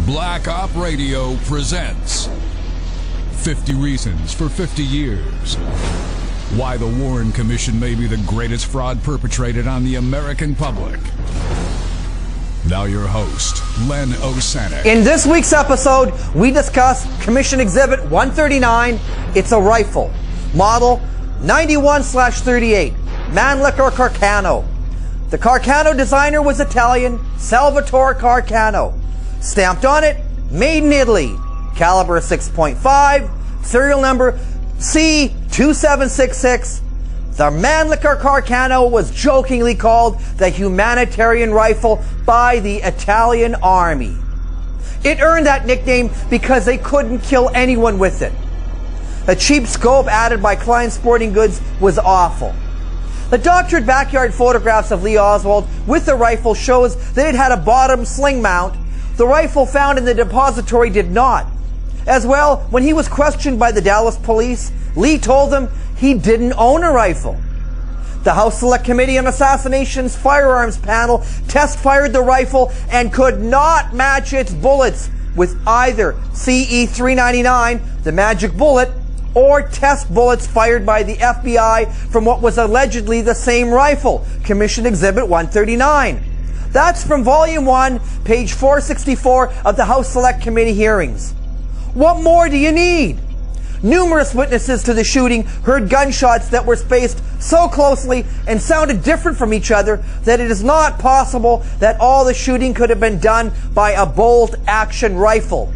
Black Op Radio presents 50 Reasons for 50 Years. Why the Warren Commission may be the greatest fraud perpetrated on the American public. Now your host, Len Osanic. In this week's episode, we discuss Commission Exhibit 139. It's a rifle. Model 91/38. Mannlicher Carcano. The Carcano designer was Italian, Salvatore Carcano. Stamped on it, made in Italy. Caliber 6.5, serial number C2766. The Mannlicher Carcano was jokingly called the humanitarian rifle by the Italian army. It earned that nickname because they couldn't kill anyone with it. The cheap scope added by Klein Sporting Goods was awful. The doctored backyard photographs of Lee Oswald with the rifle shows that it had a bottom sling mount. The rifle found in the depository did not. As well, when he was questioned by the Dallas police, Lee told them he didn't own a rifle. The House Select Committee on Assassination's firearms panel test-fired the rifle and could not match its bullets with either CE-399, the magic bullet, or test bullets fired by the FBI from what was allegedly the same rifle, Commission Exhibit 139. That's from Volume 1, page 464 of the House Select Committee hearings. What more do you need? Numerous witnesses to the shooting heard gunshots that were spaced so closely and sounded different from each other that it is not possible that all the shooting could have been done by a bolt-action rifle.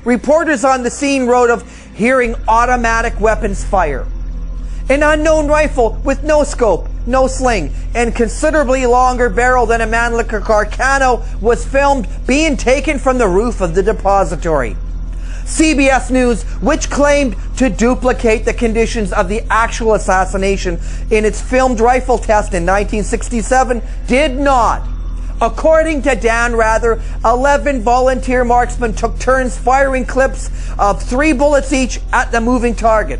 Reporters on the scene wrote of hearing automatic weapons fire. An unknown rifle with no scope, no sling, and considerably longer barrel than a Mannlicher Carcano was filmed being taken from the roof of the depository. CBS News, which claimed to duplicate the conditions of the actual assassination in its filmed rifle test in 1967, did not. According to Dan Rather, 11 volunteer marksmen took turns firing clips of 3 bullets each at the moving target.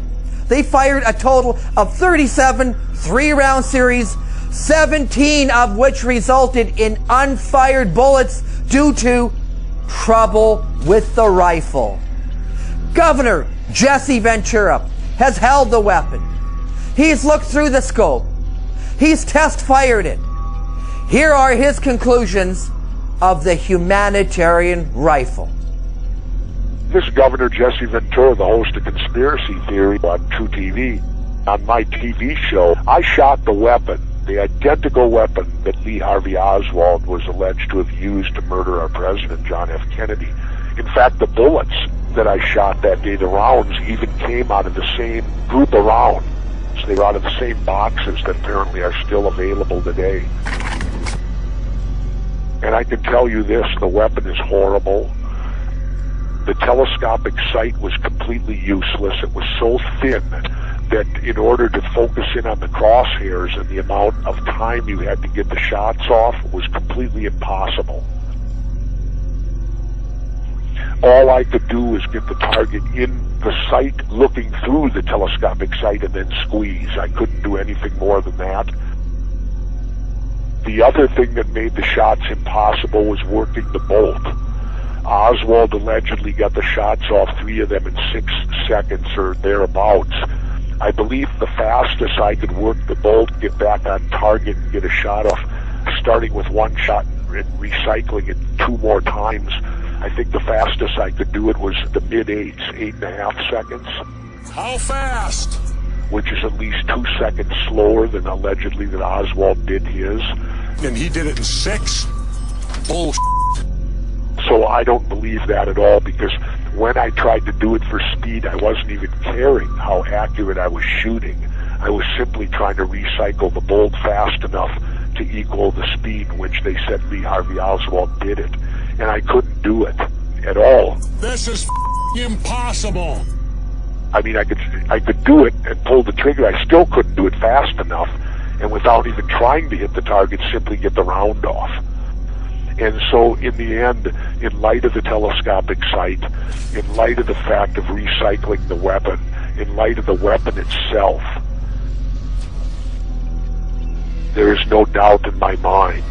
They fired a total of 37 3-round series, 17 of which resulted in unfired bullets due to trouble with the rifle. Governor Jesse Ventura has held the weapon. He's looked through the scope. He's test-fired it. Here are his conclusions of the humanitarian rifle. This is Governor Jesse Ventura, the host of Conspiracy Theory on True TV. On my TV show, I shot the weapon, the identical weapon that Lee Harvey Oswald was alleged to have used to murder our president, John F. Kennedy. In fact, the bullets that I shot that day, the rounds, even came out of the same group of rounds. They were out of the same boxes that apparently are still available today. And I can tell you this, the weapon is horrible. The telescopic sight was completely useless. It was so thin that in order to focus in on the crosshairs and the amount of time you had to get the shots off was completely impossible. All I could do was get the target in the sight, looking through the telescopic sight, and then squeeze. I couldn't do anything more than that. The other thing that made the shots impossible was working the bolt. Oswald allegedly got the shots off, 3 of them in 6 seconds or thereabouts. I believe the fastest I could work the bolt, get back on target, and get a shot off, starting with 1 shot and recycling it 2 more times. I think the fastest I could do it was the mid-8s, 8.5 seconds. How fast? Which is at least 2 seconds slower than allegedly that Oswald did his. And he did it in 6? Bullshit. So I don't believe that at all, because when I tried to do it for speed, I wasn't even caring how accurate I was shooting. I was simply trying to recycle the bolt fast enough to equal the speed in which they said Lee Harvey Oswald did it. And I couldn't do it at all. This is impossible. I mean, I could do it and pull the trigger. I still couldn't do it fast enough, and without even trying to hit the target, simply get the round off. And so in the end, in light of the telescopic sight, in light of the fact of recycling the weapon, in light of the weapon itself, there is no doubt in my mind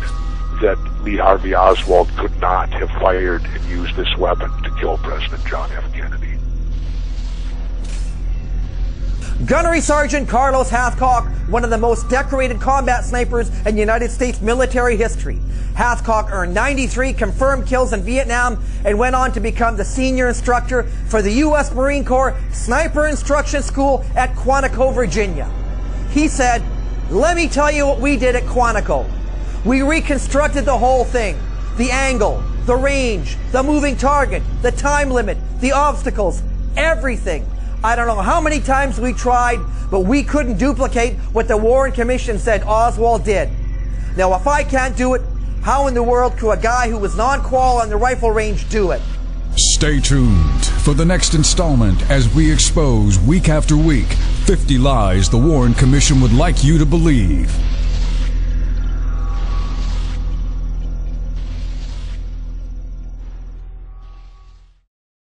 that Lee Harvey Oswald could not have fired and used this weapon to kill President John F. Kennedy. Gunnery Sergeant Carlos Hathcock, one of the most decorated combat snipers in United States military history. Hathcock earned 93 confirmed kills in Vietnam and went on to become the senior instructor for the U.S. Marine Corps Sniper Instruction School at Quantico, Virginia. He said, "Let me tell you what we did at Quantico. We reconstructed the whole thing. The angle, the range, the moving target, the time limit, the obstacles, everything. I don't know how many times we tried, but we couldn't duplicate what the Warren Commission said Oswald did. Now, if I can't do it, how in the world could a guy who was non-qual on the rifle range do it?" Stay tuned for the next installment as we expose week after week 50 lies the Warren Commission would like you to believe.